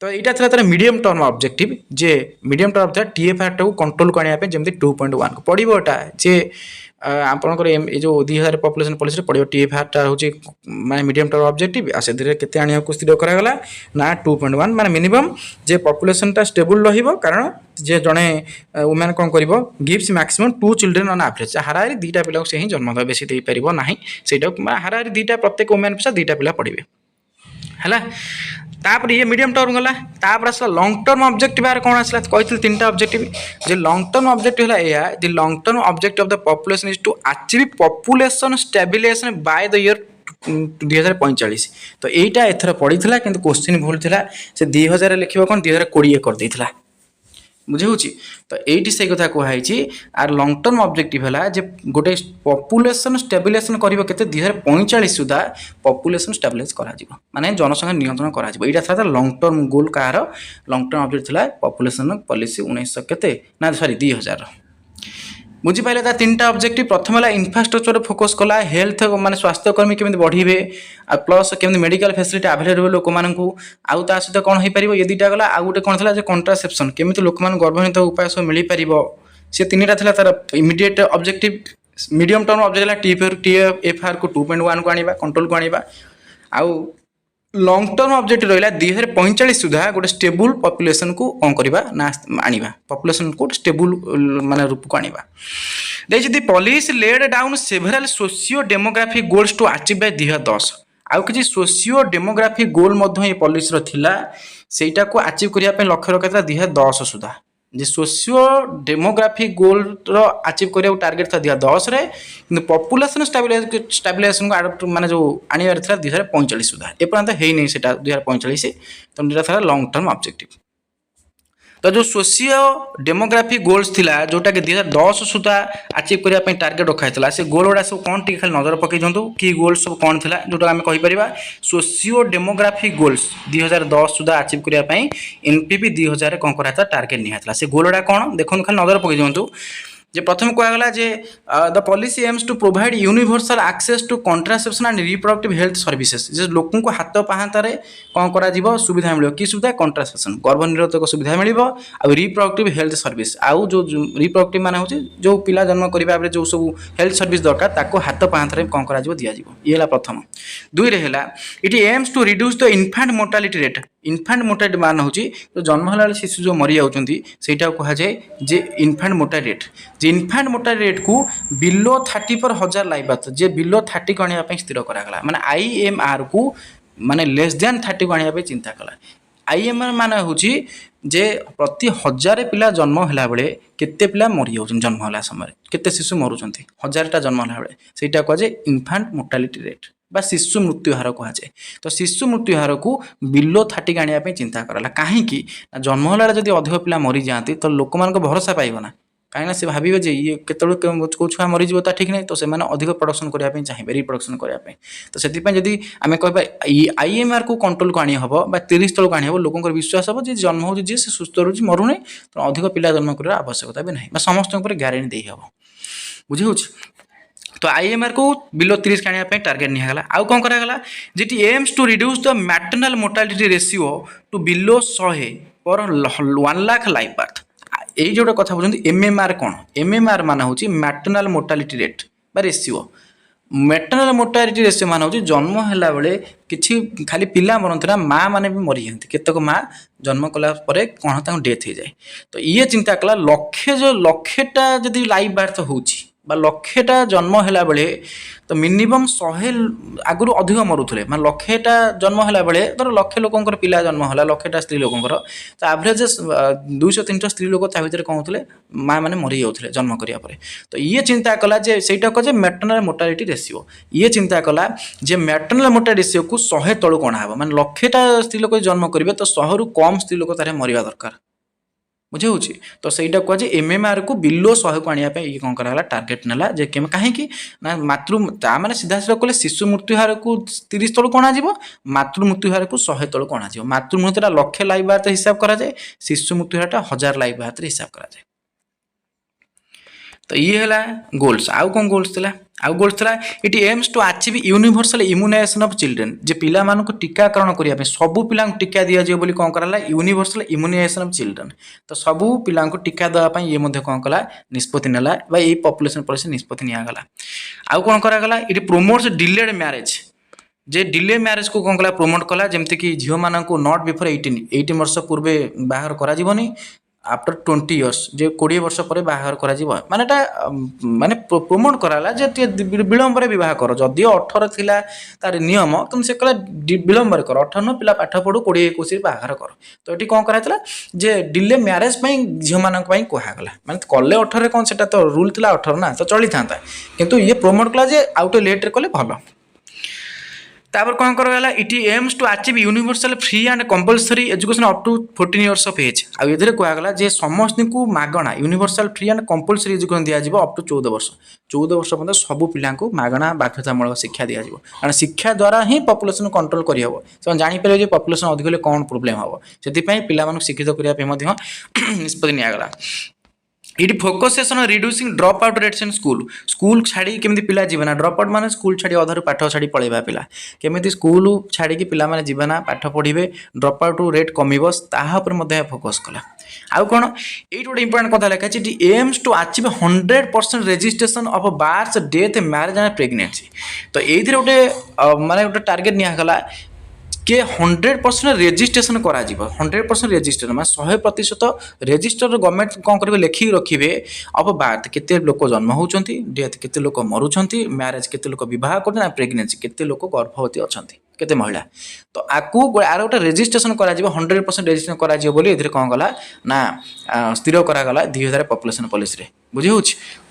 तो यहाँ था तार मीडियम टर्म ऑब्जेक्टिव जे मीडियम टर्म था TFR टाक कंट्रोल को आने जमी 2.1 को पड़ो जे आपंकर ये जो 2000 पॉपुलेशन पॉलिसी पड़ो TFR टा हूँ माने मीडियम टर्म ऑब्जेक्टिव आ से केते आने को स्थिर करागला ना 2.1 माने मिनिमम जे पॉपुलेशन टा स्टेबल रहिबो कारण जे जड़े वुमेन कौन कर gives maximum 2 children on average हाराहारी 2टा पिला से ही जन्म देव बेसी दे पारिबो नाही सेटा हाराहारी 2टा प्रत्येक वुमेन पिछा 2टा पिला पड़े है। तापर ये मीडियम टर्म गला तापर आसला लॉन्ग टर्म ऑब्जेक्टिव यार कौन आसला कही 3टा ऑब्जेक्टिव जे लॉन्ग टर्म ऑब्जेक्टिव है या the long term objective of the population is to achieve population stabilisation by the year 2045। तो यहीटा एथर पड़ी था किंतु क्वेश्चन भूल था से 2000 लिखा कौन 2020 कर देता बुझे होची। तो ये से कथा कहुई आर लॉन्ग टर्म ऑब्जेक्टिव है जे गोटे पॉपुलेशन स्टेबिलाइजेशन कर 2045 सुधा पॉपुलेशन स्टेबिलाइज करा माने जनसंख्या नियंत्रण करा यहाँ था long term goal car long term objective था पॉपुलेशन पॉलिसी 1900 केते ना सॉरी 2000 बुझीपारे तार 3टा ऑब्जेक्टिव प्रथम है इंफ्रास्ट्रक्चर फोकस कला हेल्थ माने स्वास्थ्यकर्मी केमी बढ़े प्लस केमी मेडिकल फैसिलिटी आवेलेबल लोक मानू आउ ता सहित कौन हो पार ये 2टा गला आउ गोटे कौन था कंट्रासेप्शन केमी लोक मान गर्भनीत उपाय सब मिल पार से 3टा था तार immediate objective medium term objective TFR को 2.1 को आनिबा कंट्रोल को आनिबा आउ लॉन्ग टर्म ऑब्जेक्टिव रहा 2045 सुधा गोटे स्टेबल पॉपुलेशन को कौन करवा ना आनिबा पॉपुलेशन को स्टेबल माने रूप को आनिबा देखिए the policy laid down several socio demographic goals to achieve by 2010 आउ किसी सोशियो डेमोग्राफिक गोल ये पॉलिसी थिला सेटा को अचीव करने लक्ष्य रखा 2010 सुधा जे सोशियो डेमोग्राफिक गोल अचीव करने टार्गेट था 2010 रे कि पॉपुलेशन स्टेबिलाइजेशन को आडप्ट माने जो आनिबार था 2045 सुधा एपर्यंत है नहीं सेटा 2045 तो ये था लॉन्ग टर्म ऑब्जेक्टिव। तो जो सोशियो डेमोग्राफिक गोल्स थिला जोटा कि 2010 सुधा अचीव करने टार्गेट रखा से गोल गुड़ा सब कौन टी खाली नजर पकई दिंतु कि गोल सब कौन थिला जोटा आम कहीपर सोशियो डेमोग्राफिक गोल्स 2010 सुधा अचीव करने NPP 2000 कौन कराता टार्गेट निहाता से गोल गुड़ा कौन देखो खाली नजर पकई दिंतु जे प्रथम कहगला जे the policy aims to provide universal access to contraception and reproductive health services जे लोक को हाथ पाहांतारे कौन करा सुविधा मिल कि सुविधा कंट्रासेप्शन गर्भनिरोधक सुविधा मिल रिप्रोडक्टिव हेल्थ सर्विस आउ जो रिप्रोडक्टिव मान हो जो पिला जन्म करने जो सब हेल्थ सर्विस दरकार ताको हाथ पाहांतारे कौन करा दिया ये प्रथम। 2 रे it aims to reduce the infant mortality rate infant mortality मान हो जो जन्म होला शिशु जो मरी जाउछंती सेटा कहा जाए जे इनफैंट मोर्टालिटी रेट जे इनफैंट मोर्टालिटी रेट को बिलो 30 पर 1000 लाइफ बर्थ जे बिलो 30 को आने स्थिर करागला माने IMR को माने लेस देन 30 को आने चिंता कला आईएमआर माने होची जे प्रति 1000 पिला जन्म होला बेले केते पिला मरि जाउछन जन्म होला समय केते शिशु मरुछन्ति 1000टा जन्म होला बेले सेटा कह जे इन्फांट मोर्टालिटी रेट बा शिशु मृत्यु हार कह जाए। तो शिशु मृत्यु हार को बिलो 30 आनिया पे चिंता कराला कहीं जन्म होला जदी अधिक पिला मरि जाती तो लोक मान भरोसा पाइबो ना कहीं से भावे जे ये केतल को छुआ मरीज ठीक नहीं तो से अधिक प्रोडक्शन करने चाहिए रिप्रोडक्शन करने तो से जदि आम कह आईएमआर को कंट्रोल को आनी हम 30 तल को आनी हम लोक विश्वास हम जी जन्म हो जी सुस्थ रोज मरुना तो अधिक पिला जन्म कर आवश्यकता भी ना समस्त ग्यारेंटी दे हम बुझे तो आईएमआर को बिलो 30 का आने टार्गेट निगला आउ कौन करागला जी aims to reduce the maternal mortality ratio to below 100 per 1 lakh life birth यही जो कथा बुझे एमएमआर कौन एमएमआर मान हूँ मैटरनल मोर्टालिटी रेट बा रेशियो मैटरनल मोर्टालिटी रेशियो मान हूँ जन्म है बेले किसी खाली पिला मरती ना माँ मैंने भी मरी जाती केतक माँ जन्म कला कौन डेथ हो जाए तो ये चिंता कला लक्षे जो लक्षेटा जदि लाइफ बार्थ होची बा लक्षेटा जन्म है बेले तो मिनिमम 100 आगु अधिक मरुले मैं लक्षेटा जन्म है बेले धर लक्षे लोकर पिला जन्म है लक्षेटा स्त्री लोकर तो एवरेज 200-300 स्त्री लोक भितर कौन होते माँ मैंने मरी जाते जन्म करापर तो ये चिंता कला जे सहीटा कह मैटरनल मोर्टालिटी रेशियो ये चिंता कला जे मैटरनल मोर्टालिटी रेशियो को 100 तलू कणा हे माने लक्षेटा स्त्री लोक जन्म करेंगे तो 100 रु कम स्त्री लोक तारे मरिया दरकार बुझे होची तो सहीटा कह एमएमआर को बिलो 100 को आने ये कौन कराला टार्गेट नेला जे कहीं ना मातृ माने सीधा सीधा कहले शिशु मृत्यु हार को 30 तल कणा जीवो मातृ मृत्यु हार को 100 तल कणा जीवो मातृ मृत्युटा लक्षे लाइफ बार्थ हिसाब करा जाए शिशु मृत्यु हारटा 1000 लाइफ बार्थ हिसाब करा जाए। तो ये है गोल्स आउ कौन गोल्स थिला आउ गोल्स थिला it aims to achieve universal immunisation of children जे पिला मानक टीकाकरण करिया पे सबु पिला टीका दिया जे बोली कौन कराला यूनिवर्सल इम्यूनाइजेशन ऑफ चिल्ड्रेन तो सबु पिला टीका देवा पई ये मध्ये कौन कला निष्पत्ति नेला बा ए पॉपुलेशन पॉलिसी निष्पत्ति निया गला आउ कौन करा गला it promotes delayed marriage J delay marriage को कौन कला प्रोमोट कला जेमति कि झियो मानक नॉट बिफोर 18 वर्ष पूर्वे बाहर करा जीवनी आफ्टर 20 इयर्स जे 20 वर्ष पर बाहर करा जीव माने माने प्रोमोट कराला जे विलंब बह कर जदि 18 थिला तार नियम तुम से कला विलंब कर 18 पिला पाठ पढ़ू 20 21 बाहर कर तो ये कौन कराइला जे डिले मैरेज झील मानक कहगला माने कले 18 कौन से तो रूल थिला 18 ना तो चली था किंतु ये प्रोमोट कला जे आउट लेट कले भल तापर कौन कराला it aims to achieve universal free and compulsory education up to 14 years of age आ ये कहगला जे समस्त को मागणा universal free and compulsory education दिया जाव अप टू 14 वर्ष पर्यंत सब पिला मागणा बाध्यतामूलक शिक्षा दिया जाव कारण शिक्षा द्वारा ही पॉपुलेशन कंट्रोल करहब से जानीपर जे पॉपुलेशन अधिक हेल्ले कौन प्रोब्लेम हम से पिला शिक्षित करने निष्पत्ति निगला it focus on reducing drop out rates in school छाड़ी केमी पिला जीवना ड्रॉप आउट माने स्कूल छाड़ी अधारू पाठ छाड़ी पलैबा पिला केमी स्कूल छाड़ी पिला माने जीवना पाठ पढ़े ड्रॉप आउट रेट कमिबो ताहा पर मध्ये फोकस कला आउ कौन ये गोटे इंपोर्टेंट कथा लिखा है aims to achieve 100% registration of birth death marriage and pregnancy तो ये गोटे माने गोटे टार्गेट निगला के 100% रेजिस्ट्रेशन करा 100% रेजिस्ट्रेशन मैं 100% रेजिस्टर गवर्नमेंट कौन करेंगे लिखिक रखिए अब बार्थ केते लोक जन्म होती डेथ केते लोक मरुंच मैरेज केते लोक बह कर प्रेगनेंसी केते लोक गर्भवती अच्छा केते महिला तो आपको आर गोटे रेजिस्ट्रेशन करा 100% रेजिस्ट्रेशन करा ये कौन गला ना स्थिर करागला 2000 पॉपुलेशन पॉलिसी बुझे हो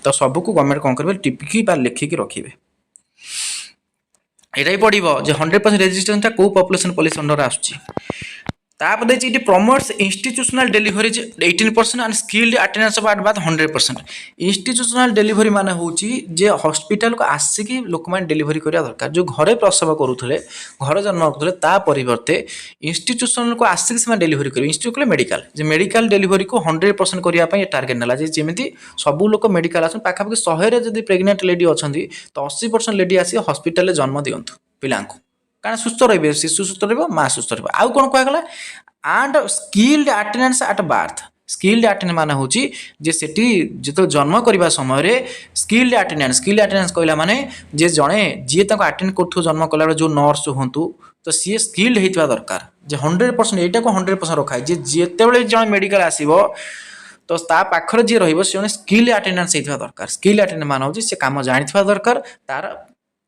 तो सबको गवर्नमेंट कौन करेंगे टिपिकी लिखिक रखिए ये पड़ो जो 100% रेजिस्ट्रेशन कौ पॉपुलेशन पॉलिसी अंडर आसपर ये promotes institutional deliveries 18% and skilled attendance of at 100%। Institutional delivery माने होची जे हॉस्पिटल को आसिक लोक मैंने डेलीवरी करा दरकार जो घरे प्रसव करुले घर जन्म करुले ता परिवर्ते इंस्टीट्यूशनल को आसिक से डेलीवरी करेंगे इंस्टीट्यूट मेडिकल जो मेडिकल डेलीवरी को 100% करने टार्गेट नाला जमी सबू लोक मेडिकल आस पाखापाखि 100 जब प्रेग्नेंट लेडी अच्छा तो 80% लेडी आसी हॉस्पिटल जन्म दिंतु पिला कारण सुस्थ रे शिशु सुस्थ माँ सुस्थ आउ कौन कहगला and skilled attendance at birth skilled attendance माने होची जे सेठी जो जन्म करबा समय स्किल्ड अटेंडेंस कहला माने जे जणे जी अटेंड करथु जन्म कला जो नर्स हंतु तो सी स्किल्ड होता दरकार जे 100% एटा को 100% रखा जे जेतेबेले जणे मेडिकल आसीबो तो ता पाखर जी रहिबो से स्किल्ड अटेंडेंस होता दरकार स्किल्ड अटेंडेंस माने होची से काम जानिथवा दरकार तार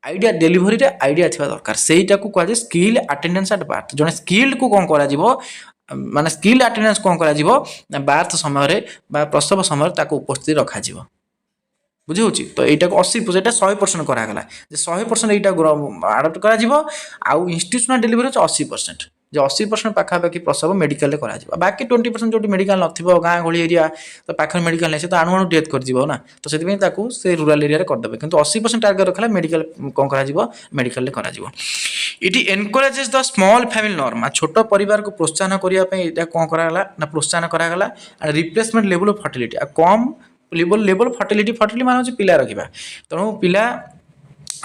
आइडिया डेलीवरी रे आइडिया थिबा दरकार सेटा को कहजे स्किल अटेंडेंस एट बार्थ जने स्किल्ड को कौन करा माने स्किल अटेंडेंस कौन करा जीवो ना बार्थ समय बा प्रसव समय ताको उपस्थित रखा जीवो बुझी होची तो एटा को 80% एटा 100% करा गला जे 100% एटा अडॉप्ट करा जीवो आउ इंस्टीट्यूशनल डिलीवरी 80% जे 80% पाखा पाखी प्रसव मेडिकल करा जीवो बाकी 20% जोटी मेडिकल नथिबो गां गली एरिया तो पाखर मेडिकल नै से तो अणु डेथ कर जीवो ना तो सेति ताकू से रूरल एरिया रे कर देबे किंतु 80% टारगेट रखला मेडिकल कौन करा जीवो मेडिकल ले करा जीवो it encourages the small family norm छोट परिवार को प्रोत्साहन करिया पे एटा कौन करा गला ना प्रोत्साहन करा गला and replacement level of fertility come level fertility मान पिला रखा तेणु पिला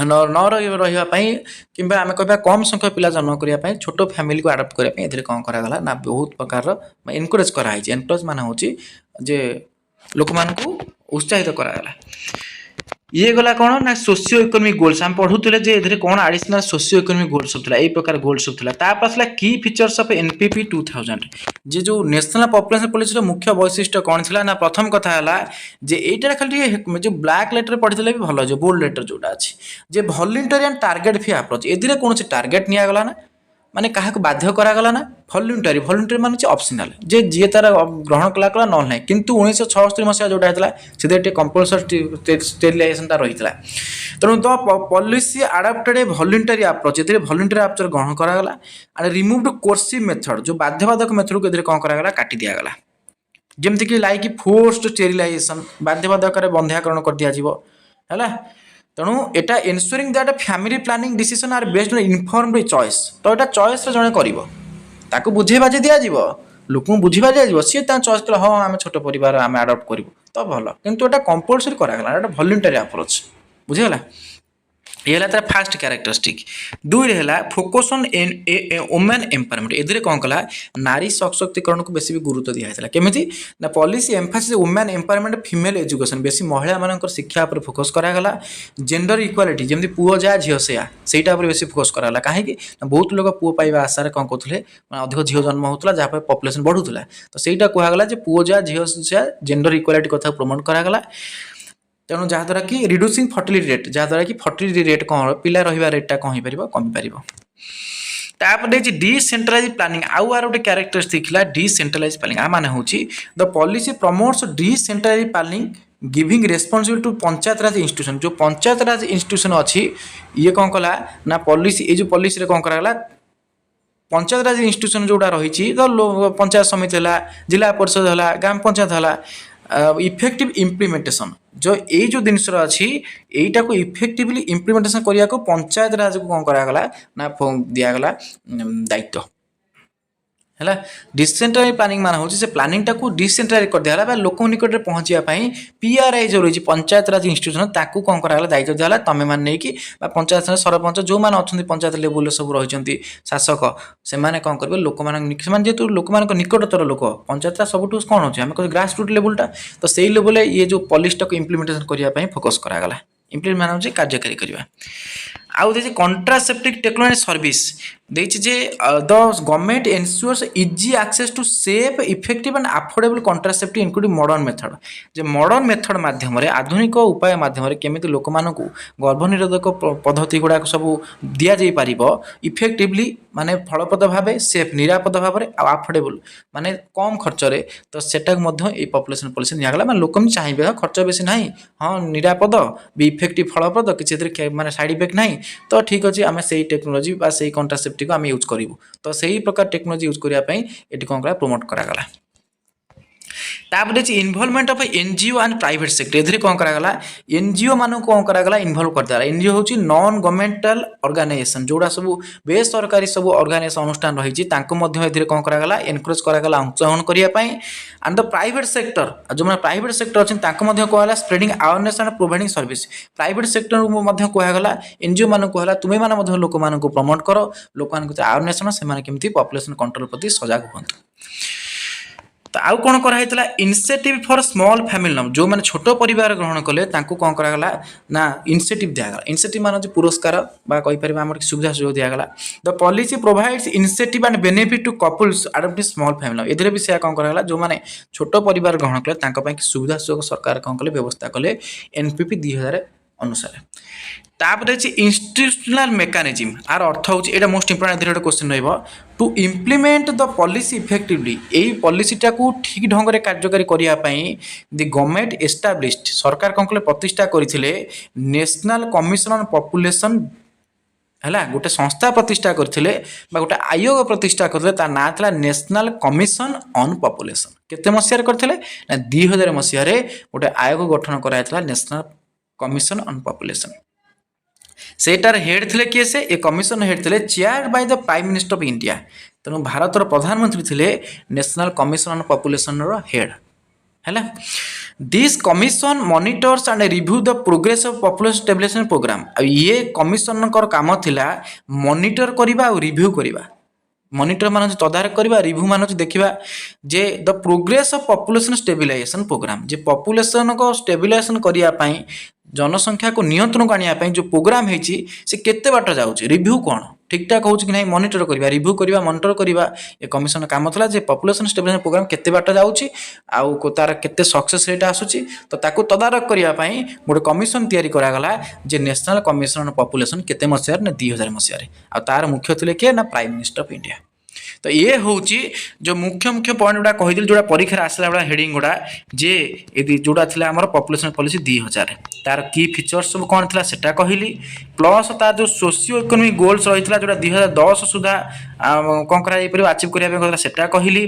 न रही कि आम कह कम संख्यक पिला जन्म करने छोट फैमिली को आडप्ट करने कौन कराला ना बहुत प्रकार एनकरेज कराई एनकरेज मान हूँ जे लोक मान उत्साहित कराला ये गला कौन ना सोशियो इकोनॉमिक गोल्स हम पढ़ुले जे एधरे कौन एडिशनल सोशियो इकोनॉमिक गोल्स सब थला ए प्रकार गोल्स सब थला तापर असला की फीचर्स ऑफ एनपीपी 2000 जे जो नेशनल पॉपुलेशन पॉलिसी रो मुख्य वैशिष्ट्य कौन थला ना प्रथम कथा हला जे एटा खाली जो ब्लैक लेटर पढ़ितले भी भलो जो बोल्ड लेटर जोटा अछि जे voluntary and target free approach एदिरे कौन से टारगेट निया गला ना माने कहा बाध्य करागला ना वॉलंटरी माने ऑप्शनल जे जी तार ग्रहण कला कला न ना किंतु 1976 मसीहा जोटा होता से कंपलसरी स्टेरिलाइजेशन रही तेणु तो पॉलिसी आडाप्टेड वॉलंटरी अप्रोच ए वॉलंटरी अप्रोच ग्रहण करागला एंड रिमूव्ड कोर्सिव मेथड जो बाध्यबाधक मेथड को कौन करागला काटी दियागला जमती कि लाइक फोर्स्ड स्टेरिलाइजेशन बाध्यबाधक बंध्याकरण कर दिया है तेणु एटा ensuring that family planning decision are based on informed choice तो एटा चॉइस रे जणे करिवो ताको बुझे बाजे दिया जीवो लोक बुझिबा दिया जीवो सी ता चॉइस कला हां आमे छोट परिवार आमे अडॉप्ट करिवो तो भलो किंतु एटा कंपलसरी करा गला एटा वॉलंटरी अप्रोच बुझे गला ये है तार फास्ट कैरेक्टरिस्टिक दुई है फोकस ऑन वुमेन एम्पावरमेंट एदिरे कौन कला नारी सशक्तिकरण को बेसी भी गुरुत्व दिया केमिति ना policy Mphasis women empowerment female education बेसी महिला मानकर शिक्षा पर फोकस करागला जेंडर इक्वालिटी जमी पुओ जा झील सेटा बेसी फोकस कराला कहीं बहुत लोग पुओ पाइबा आशार कौन कहते अधिक झील जन्म होता जहाँ पॉपुलेशन बढ़ुला तो सहीटा कहगला पुओ जा झील से जेंडर इक्वालिटी कथा प्रमोट करागला तेणु जहाँद्वारा कि रिड्यूसिंग फर्टिलिटी रेट जहाँद्वारा कि फर्टिलिटी रेट कौन पिला रहा रेटा कौन हो कमी पार तापर डिसेंट्रलाइज प्लानिंग आउ आर गोटे क्यारेक्टरिस्टिक है डिसेंट्रलाइज प्लानिंग आ माने होची the policy promotes decentralise planning giving responsibility to Panchayat Raj institution जो पंचायत राज इंस्टीट्यूशन अच्छी ये कौन कला ना पॉलिसी ये जो पॉलिसी रे कौन कराला पंचायत राज इंस्टीट्यूशन जोटा रही तो पंचायत समिति है जिला परिषद है ग्राम पंचायत है इफेक्टिव इम्प्लीमेंटेशन जो ये जो जिनस अच्छी यहीटा को इफेक्टिवली इम्प्लीमेंटेशन करने को पंचायत राज को कौन करागला ना दिगला दायित्व है डिसेंट्रलाइज प्लानिंग मान हूँ से प्लानिंग टाक डिसेंट्रलाइज कर दिया लोक निकट में पहुँचापी पीआरआई जो रही पंचायत राज इंस्टीट्यूशन ताकू कौन करागला दायित्व दिया तुम मैंने नहीं पंचायत सरपंच जो मैंने अच्छा पंचायत लेवल सब रही शासक से कौन करेंगे लोक जेहतु लोक निकटतर लोक पंचायत सब कौन अच्छे आम ग्रास रूट लेवलटा तो सही लेवल ये जो पॉलिसी टाक इम्प्लीमेंटेशन करने फोकस करागला इम्प्लीमेंट मान कार्यकारी करवा आउ देखिए कॉन्ट्रासेप्टिव टेक्नोलॉजी सर्विस देखिए जे the government ensures easy access to safe effective and affordable contraceptive including modern method जे मॉडर्न मेथड माध्यम आधुनिक उपाय माध्यम केमिति लोक मानक गर्भनिरोधक पद्धति गुड़ाक सब दिया जाई पारिबो इफेक्टिवली माने फलप्रद भाव सेफ निरापद भाव अफोर्डेबल माने कम खर्च रे तो सेटा ए पॉपुलेशन पॉलिसी नियागला माने लोक चाहिए खर्च बेसी नहीं हाँ निरापद भी इफेक्टिव फलप्रद किसी माने साइड इफेक्ट नहीं तो ठीक अच्छे आम से टेक्नोलोजी बा से कॉन्ट्रासेप्टिव को आम यूज करूँ तो सही प्रकार टेक्नोलोजी यूज करने ये कौन करा प्रमोट करागला तापर involvement of NGO and private sector एधे कौन करागला एनजीओ मान कौन करागला इनवॉल्व कर दिया एनजीओ हूँ नॉन गवर्नमेंटल ऑर्गेनाइजेशन जोड़ा सब बेसरकारी सब ऑर्गेनाइजेशन अनुष्ठान रही कौन करागला एनकरेज करागला अंशग्रहण करने एंड द प्राइवेट सेक्टर जो मैंने प्राइवेट सेक्टर अच्छे कहला spreading awareness and providing service private sector कहला एनजीओ मान कहला तुम्हें मैंने लोक मान प्रमोट कर लोक अवेयरनेस से केमती पॉपुलेशन कंट्रोल प्रति सजग हूँ तो आउ कौन कराइला इनिशिएटिव फॉर स्मॉल फैमिली नम जो मैंने छोट परिवार ग्रहण कले कौन करागला ना इनिशिएटिव दिगला इनिशिएटिव मान पुरस्कार कहीपर आम सुविधा सुयोग दिगला the policy provides initiative and benefit to couples adopting small family एधे भी से कौन करागला जो मैंने छोट परिवार ग्रहण कले सुविधा सुयोग सरकार कौन कले व्यवस्था कले एनपीपी 2000 अनुसार तापर अच्छे इंस्टीट्यूशनल मेकानिजम आर अर्थ हूँ यहाँ मोस्ट इंपोर्टेंट धीरे question to implement the policy effectively यही पॉलिसीटा को ठीक ढंग से कार्यकारी करने दि गवर्नमेंट एस्टाब्लिश्ड सरकार कौन कले प्रतिष्ठा करते नेशनल कमिशन ऑन पॉपुलेशन है गोटे संस्था प्रतिष्ठा करते गोटे आयोग प्रतिष्ठा करते ना था नेशनल कमिशन ऑन पॉपुलेशन केते मसीह करते ना 2000 मसीह गोटे आयोग गठन कराइला नेशनल कमिशन ऑन पॉपुलेशन सेटार हेड थे किए से ए कमिशन हेड थे chair by the prime minister of India तेणु भारतर प्रधानमंत्री थे नेशनल कमिशन ऑन पॉपुलेशन रो हेड है this commission monitors and review the progress of population establishment program ये कमिशन काम थिला मॉनिटर करबा और रिव्यू करबा मॉनिटर मान तदारख करबा रिव्यू मान देखा जे the progress of population stabilisation program जे पॉपुलेशन को स्टेबिलाईजेशन करने जनसंख्या को नियंत्रण को आने जो प्रोग्राम होती से केते बाट जाऊँगी रिव्यू कौन ठीक ठाक हो कि नहीं मॉनिटर करबा रिव्यू करबा मॉनिटर करबा ये कमिशन काम था जे पॉपुलेशन स्टेबिलाईजेशन प्रोग्राम केते बाट जाऊँगी आउ तार केते सक्सेस रेट आसूची तो ताकू तदारख करने गोटे कमिशन तैयारी करागला जे नेशनल कमिशन ऑन पॉपुलेशन केते मसीह ना 2000 मसीह आ तार मुख्य थे किए ना प्राइम मिनिस्टर ऑफ इंडिया तो ये हूँ जो मुख्य मुख्य पॉइंट गुड़ा कही जोड़ा परीक्षा आसला गुड़ा हेडिंग गुड़ा जे जोड़ा थी आम पॉपुलेशन पॉलिसी 2000 तार की फीचर्स सब कौन था सेटा कहली प्लस तार जो सोशियो इकोनॉमिक गोल्स रही है जोड़ा 2010 सुधा कौन कर आचिव करने सेटा कहली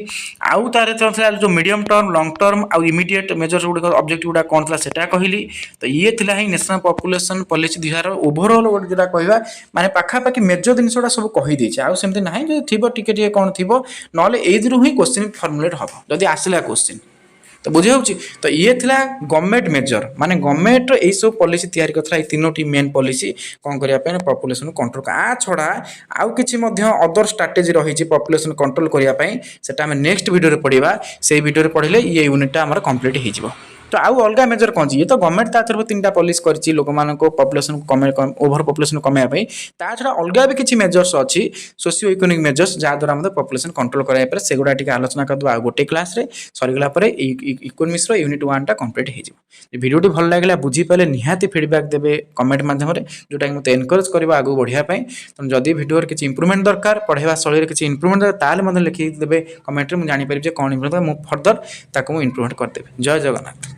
आउ तार जो मीडियम टर्म लॉन्ग टर्म आउ इमीडिएट मेजर्स गुड़ा ऑब्जेक्टिव गुड़ा कौन था सेटा कहली तो ये थिला ही नेशनल पॉपुलेशन पॉलिसी 2000 ओवरऑल गोटे जोड़ा कहवा माने पाखापाखि मेजर जिनिस गुड़ा सब कहीदे आउ सेमती ना जो थी टिके कौन थी ना एथरू ही क्वेश्चन फर्मुलेट हम जदि आसला क्वेश्चन तो बुझे होची तो ये थिला गवर्नमेंट मेजर माने गवर्नमेंट यही सब पॉलिसी तैयारी करथला तीनोटी मेन पॉलिसी कौन करिया पे पॉपुलेशन कंट्रोल आ छड़ा आउ किछि मध्य अदर स्ट्रेटजी रही पॉपुलेशन कंट्रोल करिया पे सेटा हम नेक्स्ट वीडियो रे पढिबा से वीडियो रे पढिले ये यूनिट हमर कंप्लीट हो जिवो तो आउ अलग मेजर कौन ये तो गवर्नमेंट ता तरफ 3टा पॉलिसी करछि लोक मान को पॉपुलेशन कमे ओवर पॉपुलेशन कमे पे ता छड़ा अलग भी किछि मेजर्स अछि सोशियो इकोनॉमिक मेजर्स जा द्वारा हम पॉपुलेशन कंट्रोल कराय पर सेगुडा टिके आलोचना करदबा गोटे क्लास रे सरीगला पर इकोनॉमिक्स रो यूनिट 1 टा कंप्लीट हो जिवो वीडियो भल लागला बुझी पाले निहाती फीडबैक देबे कमेंट माध्यम रे जोटा कि मते एनकरेज करबा आगु बढ़िया पई तो जदी वीडियो रे किछि इंप्रूवमेंट दरकार पढेबा शैली रे किछि इंप्रूवमेंट दरकार ताले मते लिखि देबे कमेंट रे मु जानि परिबे जे कोन इंप्रूवमेंट मु फर्दर ताको मु इंप्रूवमेंट कर देबे जय जगन्नाथ।